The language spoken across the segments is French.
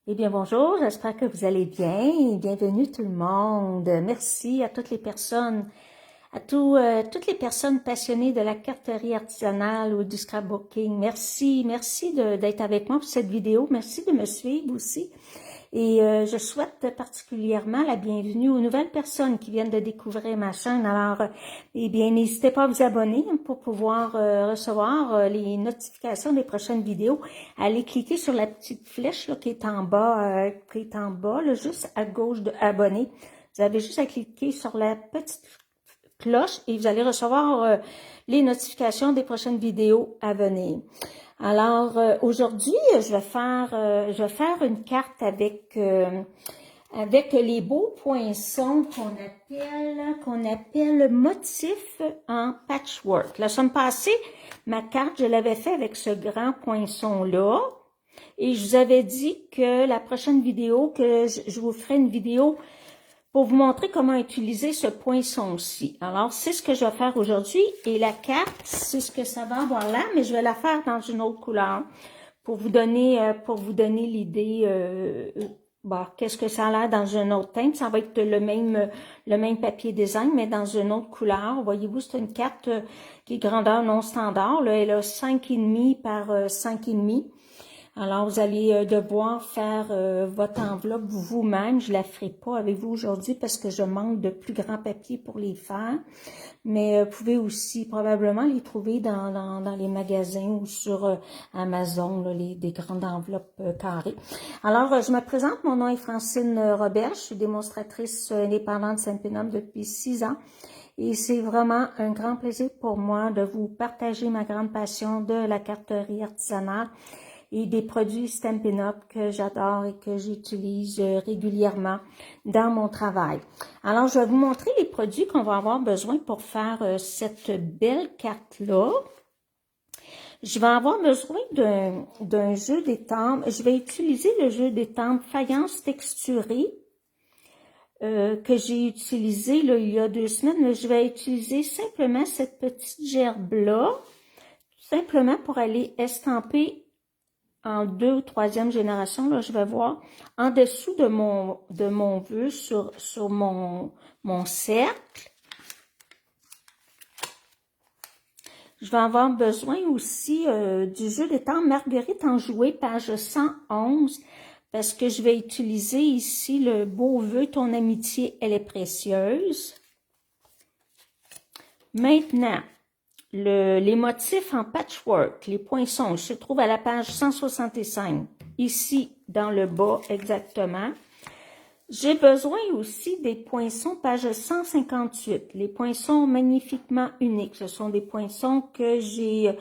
Eh bien, bonjour, j'espère que vous allez bien. Bienvenue tout le monde. Merci à toutes les personnes, toutes les personnes passionnées de la carterie artisanale ou du scrapbooking. Merci d'être avec moi pour cette vidéo. Merci de me suivre aussi. Et je souhaite particulièrement la bienvenue aux nouvelles personnes qui viennent de découvrir ma chaîne. Alors, eh bien, n'hésitez pas à vous abonner pour pouvoir recevoir les notifications des prochaines vidéos. Allez cliquer sur la petite flèche là, qui est en bas, là, juste à gauche de abonner. Vous avez juste à cliquer sur la petite cloche et vous allez recevoir les notifications des prochaines vidéos à venir. Alors aujourd'hui, je vais faire une carte avec les beaux poinçons qu'on appelle motifs en patchwork. La semaine passée, ma carte, je l'avais fait avec ce grand poinçon-là. Et je vous avais dit que la prochaine vidéo, que je vous ferai une vidéo pour vous montrer comment utiliser ce poinçon-ci. Alors, c'est ce que je vais faire aujourd'hui. Et la carte, c'est ce que ça va avoir là, mais je vais la faire dans une autre couleur pour vous donner l'idée, qu'est-ce que ça a l'air dans un autre teinte. Ça va être le même papier design, mais dans une autre couleur. Voyez-vous, c'est une carte qui est grandeur non standard. Là, elle a 5,5 par 5,5. Alors, vous allez devoir faire votre enveloppe vous-même. Je ne la ferai pas avec vous aujourd'hui parce que je manque de plus grand papier pour les faire. Mais vous pouvez aussi probablement les trouver dans les magasins ou sur Amazon, là, des grandes enveloppes carrées. Alors, je me présente. Mon nom est Francine Robert. Je suis démonstratrice indépendante de Saint-Pénum depuis 6 ans. Et c'est vraiment un grand plaisir pour moi de vous partager ma grande passion de la carterie artisanale et des produits Stampin' Up que j'adore et que j'utilise régulièrement dans mon travail. Alors, je vais vous montrer les produits qu'on va avoir besoin pour faire cette belle carte-là. Je vais avoir besoin d'un jeu d'étampe. Je vais utiliser le jeu d'étampe faïence texturée que j'ai utilisé là, il y a 2 semaines. Mais je vais utiliser simplement cette petite gerbe-là, simplement pour aller estamper en 2 ou 3e génération, là, je vais voir en dessous de mon vœu sur mon cercle. Je vais avoir besoin aussi du jeu d'étampe Marguerite Enjouée, page 111, parce que je vais utiliser ici le beau vœu, ton amitié, elle est précieuse. Maintenant, les motifs en patchwork, les poinçons, se trouvent à la page 165, ici dans le bas exactement. J'ai besoin aussi des poinçons, page 158, les poinçons magnifiquement uniques. Ce sont des poinçons que j'ai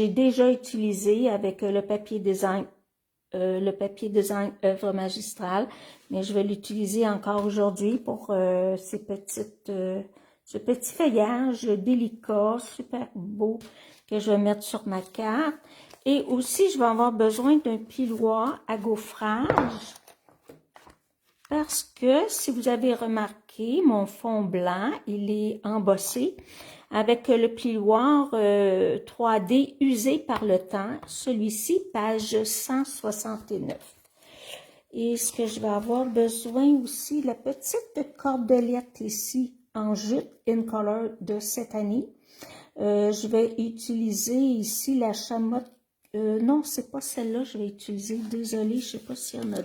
déjà utilisés avec le papier design œuvre magistrale, mais je vais l'utiliser encore aujourd'hui pour ce petit feuillage délicat, super beau, que je vais mettre sur ma carte. Et aussi, je vais avoir besoin d'un piloir à gaufrage, parce que, si vous avez remarqué, mon fond blanc, il est embossé avec le piloir 3D usé par le temps. Celui-ci, page 169. Et ce que je vais avoir besoin aussi, la petite cordelette ici, en jute in color de cette année. Je vais utiliser ici la chamotte. Non, c'est pas celle-là, je vais utiliser. Désolée, je sais pas s'il y en a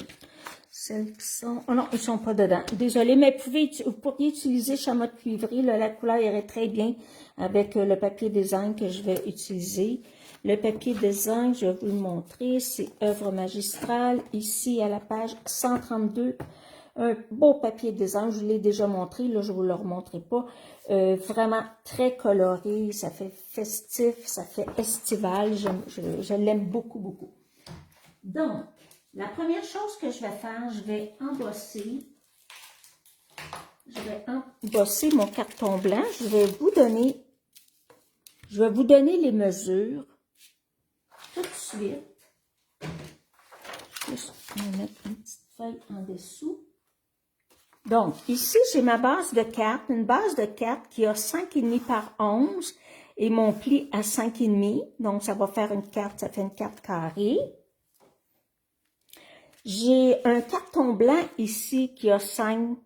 celles qui sont... Oh non, ils sont pas dedans. Désolée, mais vous pourriez utiliser chamotte cuivrée. Là, la couleur irait très bien avec le papier design que je vais utiliser. Le papier design, je vais vous le montrer. C'est œuvre magistrale. Ici, à la page 132. Un beau papier design, je vous l'ai déjà montré, là je ne vous le remontrerai pas. Vraiment très coloré, ça fait festif, ça fait estival, je l'aime beaucoup, beaucoup. Donc, la première chose que je vais faire, je vais embosser mon carton blanc. Je vais vous donner les mesures tout de suite. Juste mettre une petite feuille en dessous. Donc, ici, j'ai ma base de carte, une base de carte qui a 5,5 par 11 et mon pli à 5,5. Donc, ça va faire une carte, ça fait une carte carrée. J'ai un carton blanc ici qui a 5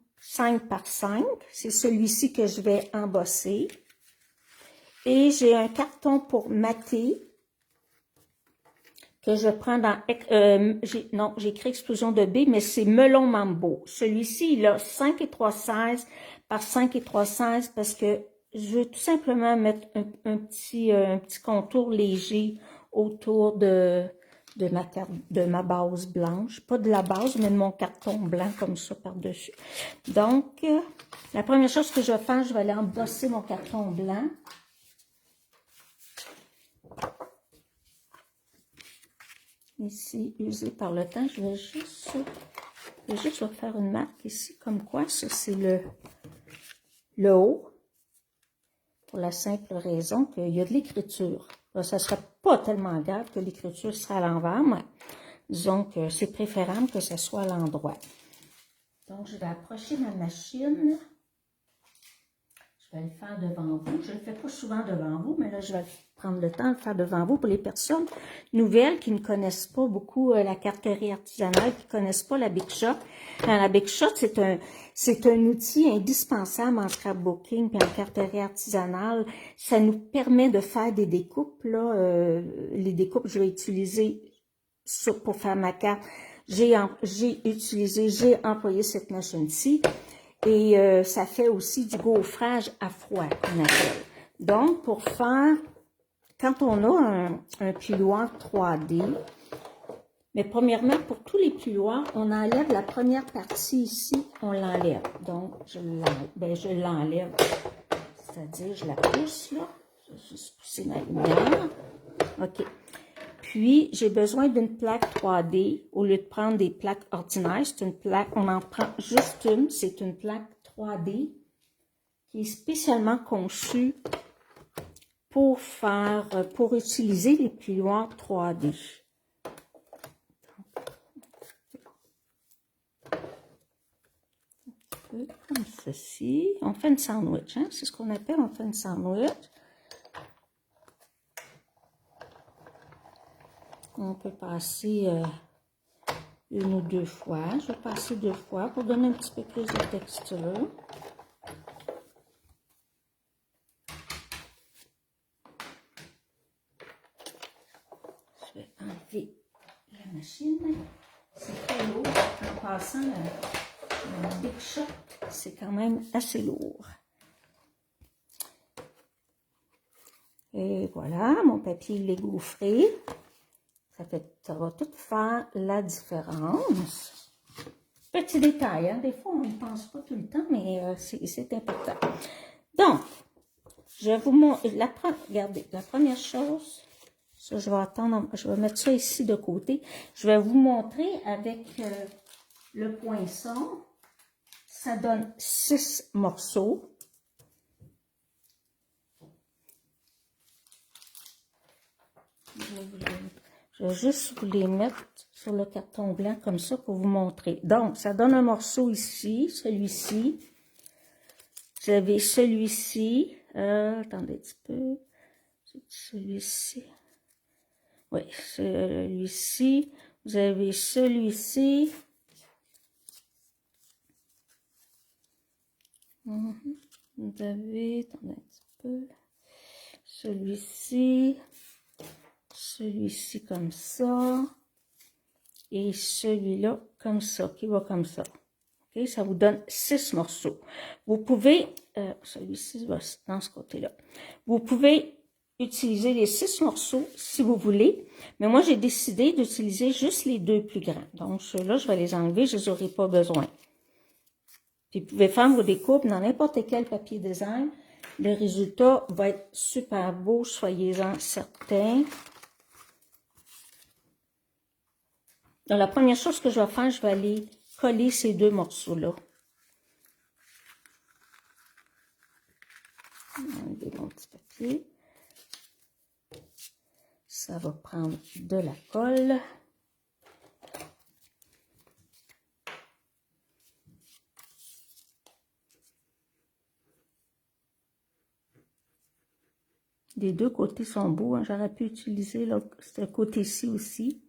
par 5. C'est celui-ci que je vais embosser. Et j'ai un carton pour mater que je prends dans... non, j'ai écrit Explosion de B, mais c'est Melon Mambo. Celui-ci, il a 5 et 3/16 par 5 et 3/16 parce que je veux tout simplement mettre un petit contour léger autour de ma base blanche. Pas de la base, mais de mon carton blanc comme ça par-dessus. Donc, la première chose que je vais faire, je vais aller embosser mon carton blanc. Ici, usé par le temps, je vais juste faire une marque ici, comme quoi, ça c'est le haut, pour la simple raison qu'il y a de l'écriture. Ça ne serait pas tellement grave que l'écriture sera à l'envers, mais disons que c'est préférable que ça soit à l'endroit. Donc, je vais approcher ma machine. Je vais le faire devant vous. Je ne le fais pas souvent devant vous, mais là, je vais prendre le temps de le faire devant vous pour les personnes nouvelles qui ne connaissent pas beaucoup la carterie artisanale, qui ne connaissent pas la Big Shot. La Big Shot, c'est un outil indispensable en scrapbooking et en carterie artisanale. Ça nous permet de faire des découpes. Là, les découpes, je vais utiliser ça pour faire ma carte. J'ai employé cette machine-ci. Et ça fait aussi du gaufrage à froid, qu'on appelle. Donc, pour faire, quand on a un plioir 3D, mais premièrement, pour tous les plioirs, on enlève la première partie ici, on l'enlève. Donc, je l'enlève, c'est-à-dire, je la pousse là. Je vais juste pousser ma lumière. OK. Puis, j'ai besoin d'une plaque 3D. Au lieu de prendre des plaques ordinaires, c'est une plaque, on en prend juste une. C'est une plaque 3D qui est spécialement conçue pour utiliser les plioirs 3D. Comme ceci. On fait une sandwich, hein? C'est ce qu'on appelle, on fait une sandwich. On peut passer une ou deux fois. Je vais passer 2 fois pour donner un petit peu plus de texture. Je vais enlever la machine. C'est très lourd. En passant, la Big Shot, c'est quand même assez lourd. Et voilà, mon papier il est gaufré. Ça va tout faire la différence. Petit détail, hein? Des fois on n'y pense pas tout le temps, mais c'est important. Donc, je vous montre, regardez, la première chose, ça je vais attendre, je vais mettre ça ici de côté. Je vais vous montrer avec le poinçon. Ça donne 6 morceaux. Je vais juste vous les mettre sur le carton blanc comme ça pour vous montrer. Donc, ça donne un morceau ici, celui-ci. Vous avez celui-ci. Attendez un petit peu. Celui-ci. Oui, celui-ci. Vous avez celui-ci. Vous avez, attendez un petit peu. Celui-ci. Celui-ci comme ça. Et celui-là comme ça, qui va comme ça. Okay, ça vous donne 6 morceaux. Vous pouvez, celui-ci va dans ce côté-là. Vous pouvez utiliser les 6 morceaux si vous voulez, mais moi j'ai décidé d'utiliser juste les 2 plus grands. Donc ceux-là, je vais les enlever, je les aurai pas besoin. Puis vous pouvez faire vos découpes dans n'importe quel papier design. Le résultat va être super beau, soyez-en certains. Donc la première chose que je vais faire, je vais aller coller ces 2 morceaux-là. Enlever mon petit papier. Ça va prendre de la colle. Les 2 côtés sont beaux. Hein. J'aurais pu utiliser ce côté-ci aussi.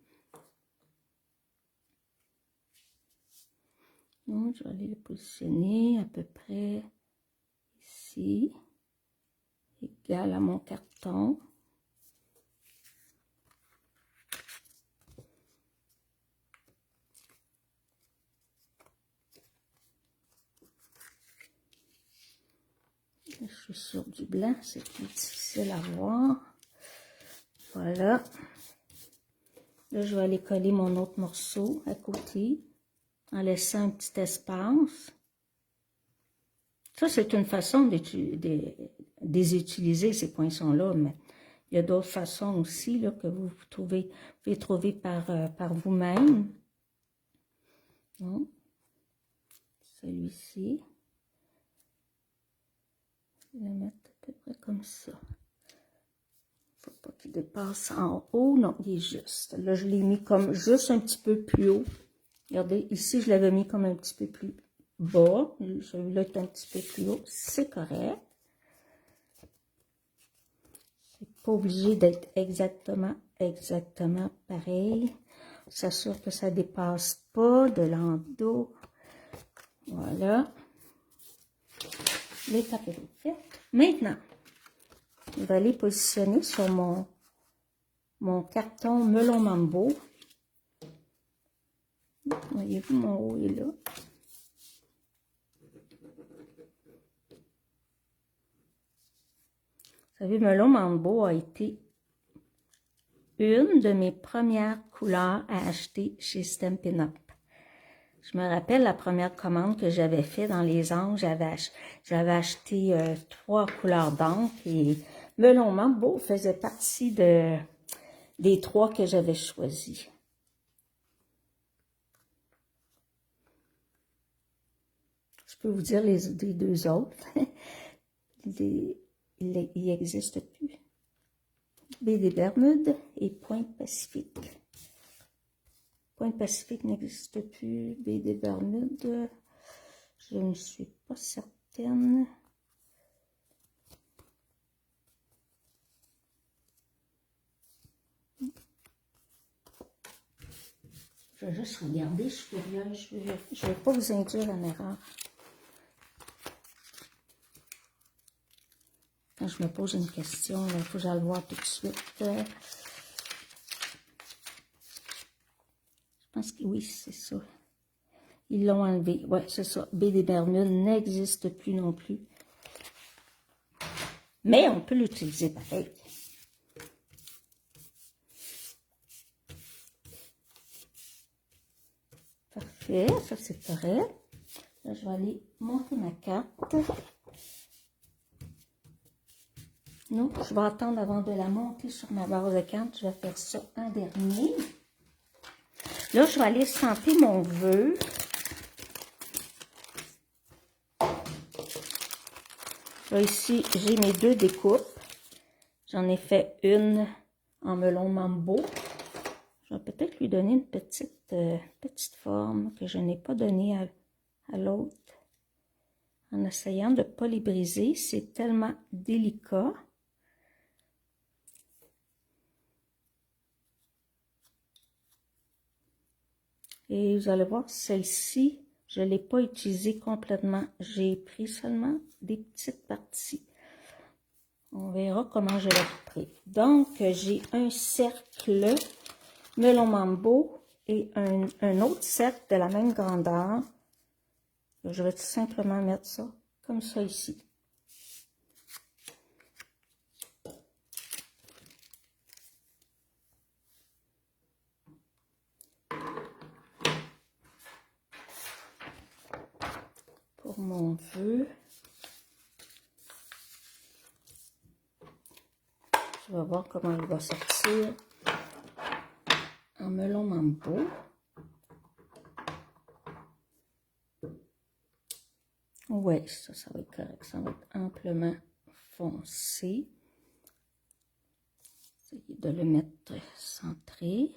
Donc, je vais aller le positionner à peu près ici, égal à mon carton. Je suis sur du blanc, c'est plus difficile à voir. Voilà. Là, je vais aller coller mon autre morceau à côté, en laissant un petit espace. Ça, c'est une façon désutiliser ces poinçons-là, mais il y a d'autres façons aussi là, que vous pouvez trouver par vous-même. Celui-ci. Je vais le mettre à peu près comme ça. Il ne faut pas qu'il dépasse en haut. Non, il est juste. Là, je l'ai mis comme juste un petit peu plus haut. Regardez, ici, je l'avais mis comme un petit peu plus bas. Celui-là est un petit peu plus haut. C'est correct. C'est pas obligé d'être exactement pareil. On s'assure que ça ne dépasse pas de l'endos. Voilà. L'étape est faite. Maintenant, je vais aller positionner sur mon carton melon mambo. Voyez-vous, mon haut est là. Vous savez, melon mambo a été une de mes premières couleurs à acheter chez Stampin' Up. Je me rappelle la première commande que j'avais faite dans les Anges, j'avais acheté 3 couleurs d'encre et melon mambo faisait partie des 3 que j'avais choisis. Je peux vous dire les 2 autres. Il n'existe plus. Baie des Bermudes et Pointe Pacifique. Pointe Pacifique n'existe plus. Baie des Bermudes, je ne suis pas certaine. Je vais juste regarder, je suis curieuse. Je ne vais pas vous induire en erreur. Quand je me pose une question, il faut que j'aille le voir tout de suite. Je pense que oui, c'est ça. Ils l'ont enlevé. Ouais, c'est ça. Baie des Bermudes n'existe plus non plus. Mais on peut l'utiliser pareil. Parfait, ça c'est correct. Là, je vais aller monter ma carte. Non, je vais attendre avant de la monter sur ma base de carte. Je vais faire ça en dernier. Là, je vais aller stamper mon vœu. Là, ici, j'ai mes 2 découpes. J'en ai fait une en melon mambo. Je vais peut-être lui donner une petite forme que je n'ai pas donnée à l'autre. En essayant de ne pas les briser, c'est tellement délicat. Et vous allez voir, celle-ci, je ne l'ai pas utilisée complètement. J'ai pris seulement des petites parties. On verra comment je l'ai pris. Donc, j'ai un cercle melon mambo et un autre cercle de la même grandeur. Je vais tout simplement mettre ça comme ça ici. Pour mon vœu, je vais voir comment il va sortir en melon mambo. Oui, ça va être correct. Ça va être amplement foncé. Essayez de le mettre centré.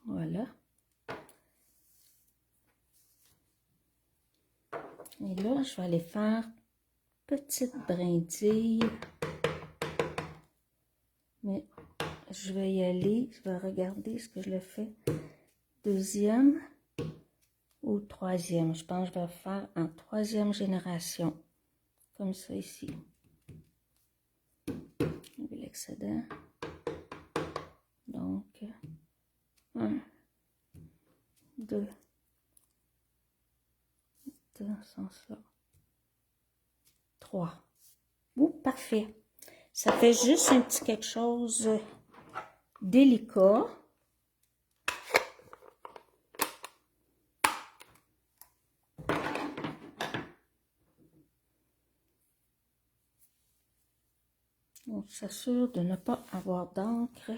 Voilà. Et là, je vais aller faire petite brindille. Mais je vais y aller, je vais regarder ce que je le fais. Deuxième ou troisième. Je pense que je vais faire en troisième génération. Comme ça ici. L'excédent. Donc, 1, 2, dans ce sens-là. 3. Ouh, parfait. Ça fait juste un petit quelque chose délicat. On s'assure de ne pas avoir d'encre.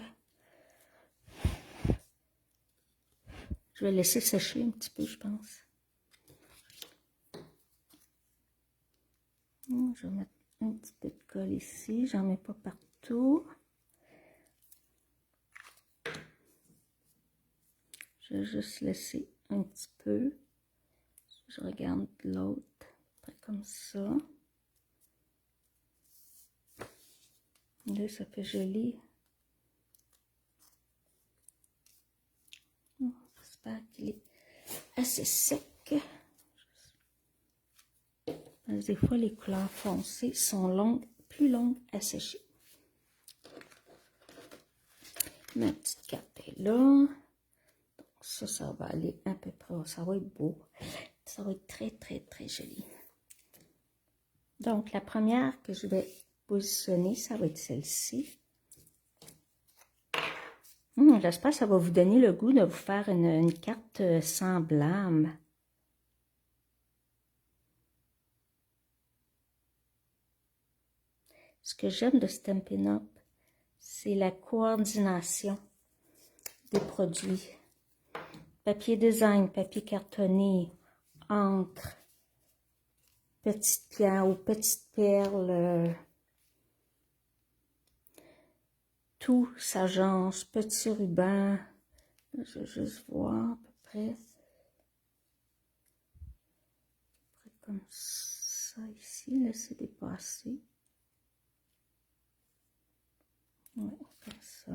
Je vais laisser sécher un petit peu, je pense. Je vais mettre un petit peu de colle ici. J'en mets pas partout. Je vais juste laisser un petit peu. Je regarde l'autre. Comme ça. Là, ça fait joli. J'espère qu'il est assez sec. Des fois, les couleurs foncées sont longues, plus longues à sécher. Ma petite carte est là. Donc, ça va aller à peu près. Ça va être beau. Ça va être très, très, très joli. Donc, la première que je vais positionner, ça va être celle-ci. J'espère que ça va vous donner le goût de vous faire une carte semblable. Ce que j'aime de Stampin' Up, c'est la coordination des produits. Papier design, papier cartonné, encre, petite pierre ou petite perle, tout s'agence, petit ruban. Je vais juste voir à peu près. Comme ça ici, laissez dépasser. Ouais, comme ça.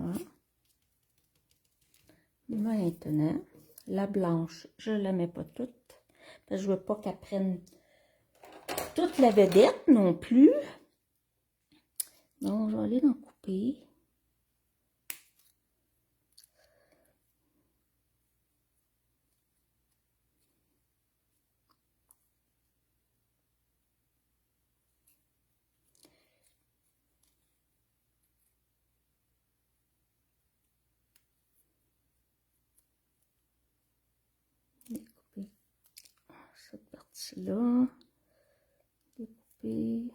Maintenant, la blanche, je ne la mets pas toute. Parce que je ne veux pas qu'elle prenne toute la vedette non plus. Donc, je vais aller en couper. Découper cette partie-là. Découper.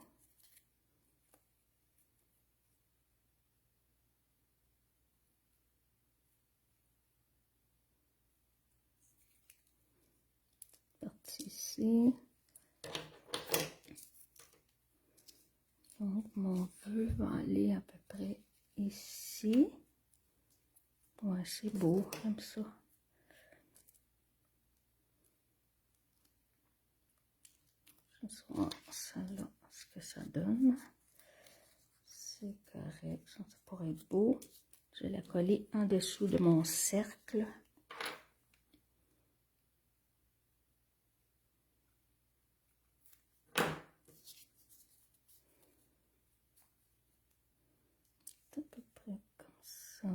Partie ici. Donc, mon vœu va aller à peu près ici. Ouais, c'est beau, comme ça. Je vais voir ça là, ce que ça donne. C'est correct, ça pourrait être beau. Je vais la coller en dessous de mon cercle. À peu près comme ça.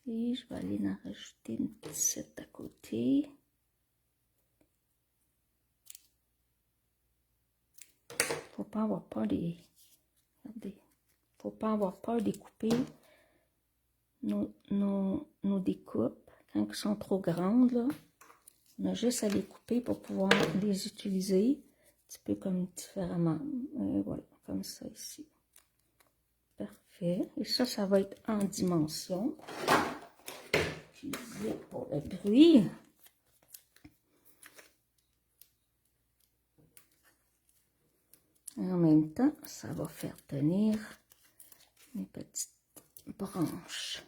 Et je vais aller en rajouter une petite à côté. Faut pas avoir peur des... Regardez. Faut pas avoir peur de couper nos découpes quand elles sont trop grandes, là. On a juste à les couper pour pouvoir les utiliser un petit peu comme différemment. Voilà, comme ça ici. Parfait. Et ça va être en dimension. Excusez pour le bruit. En même temps, ça va faire tenir mes petites branches.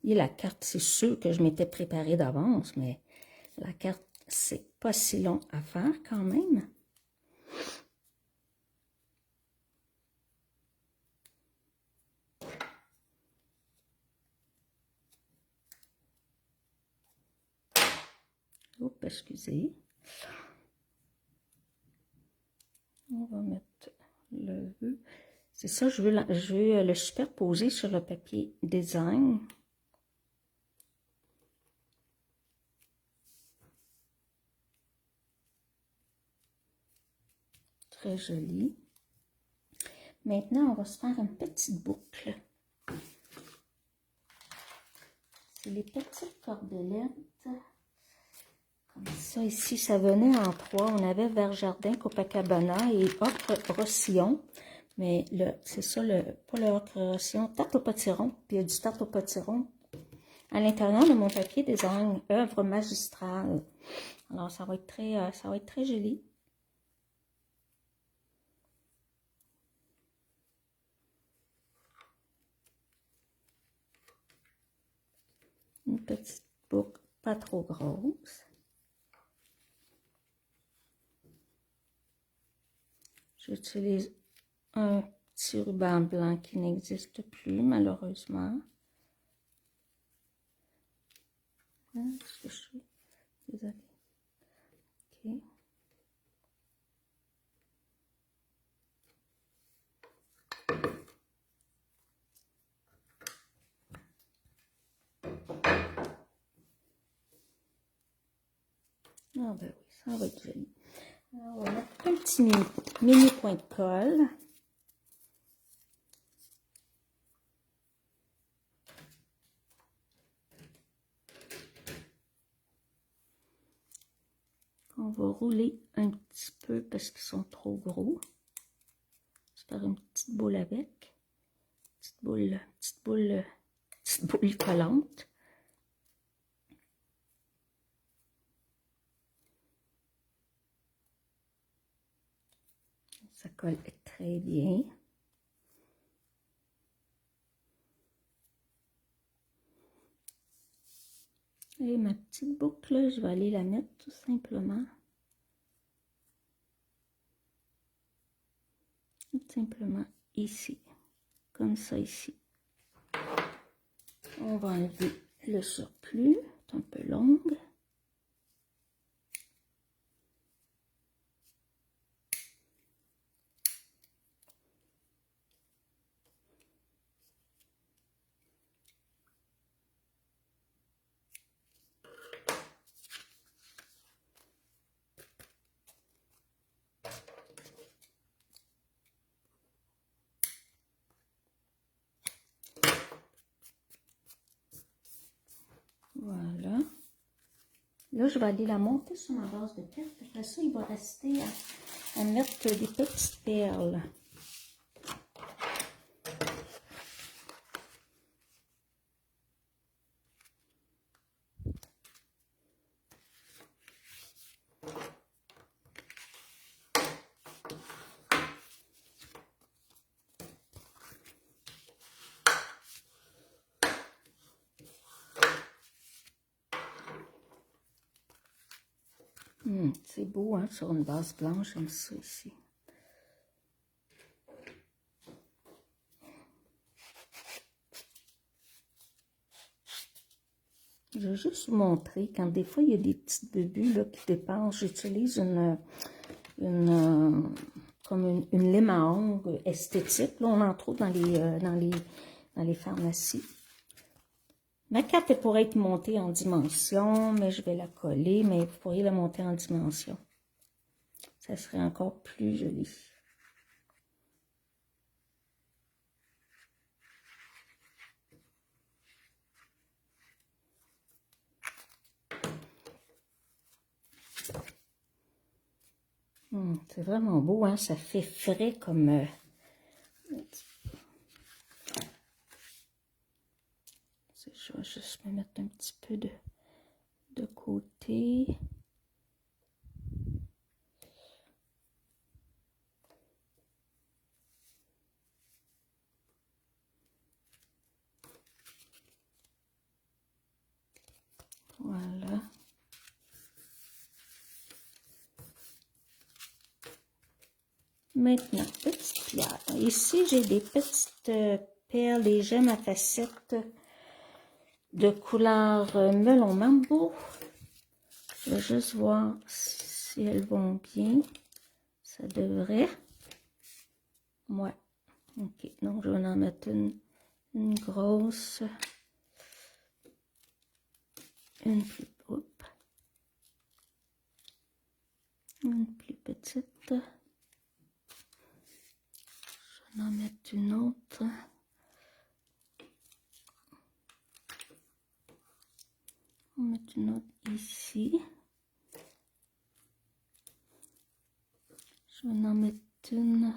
Et la carte, c'est sûr que je m'étais préparée d'avance, mais La carte, c'est pas si long à faire quand même. Oups, excusez. On va mettre le vœu. C'est ça, je veux le superposer sur le papier design. Très joli. Maintenant, on va se faire une petite boucle. C'est les petites cordelettes. Comme ça, ici, ça venait en 3. On avait Verdjardin, Copacabana et Ocre Rossillon. Mais c'est ça, pas le Ocre Rossillon, tarte au potiron. Puis il y a du tarte au potiron à l'intérieur de mon papier design, œuvre magistrale. Alors, ça va être très joli. Une petite boucle pas trop grosse. J'utilise un petit ruban blanc qui n'existe plus, malheureusement. Est-ce que je suis désolée? OK. Ah ben oui, ça va être joli. Alors, on va mettre un petit mini point de colle. On va rouler un petit peu parce qu'ils sont trop gros. Je vais faire une petite boule avec. Petite boule collante. Ça colle très bien. Et ma petite boucle, je vais aller la mettre tout simplement. Tout simplement ici. Comme ça ici. On va enlever le surplus. C'est un peu longue. Voilà. Là, je vais aller la monter sur ma base de cartes. Après ça, il va rester à mettre des petites perles. C'est beau, hein, sur une base blanche, j'aime ça ici. Je vais juste vous montrer, quand des fois il y a des petites bulles là, qui dépassent, j'utilise comme une lime à ongles esthétique. Là, on en trouve dans les pharmacies. Ma carte est pour être montée en dimension, mais je vais la coller, mais vous pourriez la monter en dimension. Ça serait encore plus joli. C'est vraiment beau, hein? Ça fait frais comme... Je vais juste me mettre un petit peu de côté. Voilà. Maintenant, petite pierre. Ici, j'ai des petites perles, des gemmes à facettes de couleur melon mambo. Je vais juste voir si elles vont bien. Ça devrait. Ouais. OK. Donc, je vais en mettre une grosse. Une plus, une plus petite. Je vais en mettre une autre. On va mettre une autre ici. Je vais en mettre une.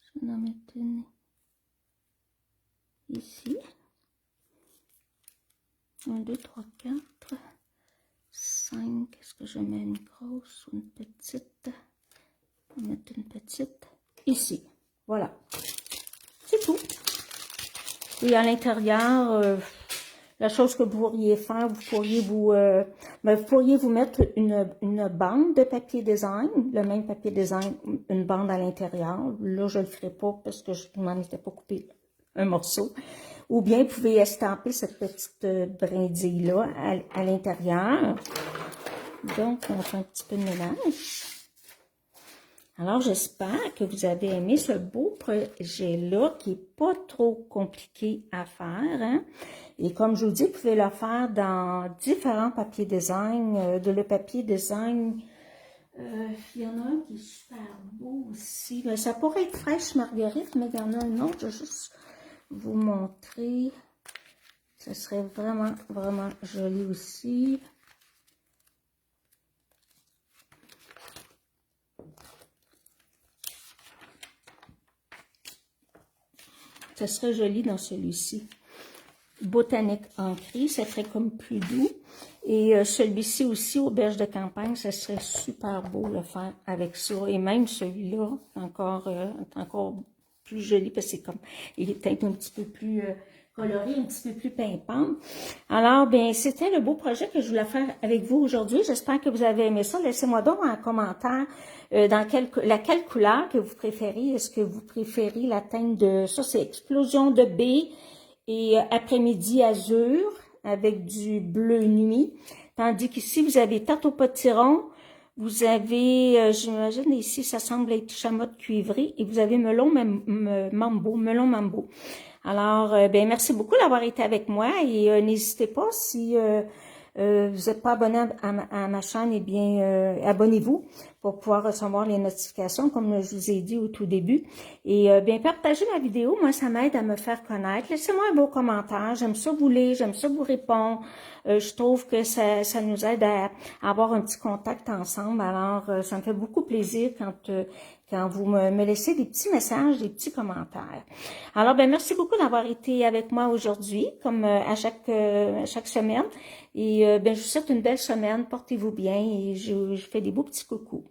Je vais en mettre une ici. 1, 2, 3, 4, 5. Est-ce que je mets une grosse ou une petite? On va mettre une petite ici. Voilà. C'est tout. Et à l'intérieur, la chose que vous pourriez faire, vous pourriez vous mettre une bande de papier design, le même papier design, une bande à l'intérieur. Là, je ne le ferai pas parce que je ne m'en étais pas coupé un morceau. Ou bien, vous pouvez estamper cette petite brindille-là à l'intérieur. Donc, on fait un petit peu de mélange. Alors, j'espère que vous avez aimé ce beau projet-là, qui n'est pas trop compliqué à faire. Hein? Et comme je vous dis, vous pouvez le faire dans différents papiers design. De le papier design, il y en a un qui est super beau aussi. Ça pourrait être fraîche marguerite, mais il y en a un autre, je vais juste vous montrer. Ce serait vraiment, vraiment joli aussi. Ce serait joli dans celui-ci. Botanique ancré, ça ferait comme plus doux. Et celui-ci aussi, auberge de campagne, ça serait super beau le faire avec ça. Et même celui-là, encore plus joli parce que c'est comme, il est peut-être un petit peu plus coloré, un petit peu plus pimpant. Alors, bien, c'était le beau projet que je voulais faire avec vous aujourd'hui. J'espère que vous avez aimé ça. Laissez-moi donc un commentaire laquelle couleur que vous préférez. Est-ce que vous préférez la teinte de, ça c'est explosion de baie et après-midi azur avec du bleu nuit. Tandis qu'ici, vous avez tarte au potiron. Vous avez, j'imagine ici, ça semble être chamotte cuivrée. Et vous avez melon mambo. Alors, ben merci beaucoup d'avoir été avec moi. Et n'hésitez pas, si vous n'êtes pas abonné à ma chaîne, eh bien, abonnez-vous pour pouvoir recevoir les notifications, comme je vous ai dit au tout début. Et bien, partagez ma vidéo. Moi, ça m'aide à me faire connaître. Laissez-moi un beau commentaire. J'aime ça vous lire, j'aime ça vous répondre. Je trouve que ça nous aide à avoir un petit contact ensemble. Alors, ça me fait beaucoup plaisir quand vous me laissez des petits messages, des petits commentaires. Alors, ben merci beaucoup d'avoir été avec moi aujourd'hui, comme à chaque semaine. Et ben je vous souhaite une belle semaine. Portez-vous bien et je fais des beaux petits coucous.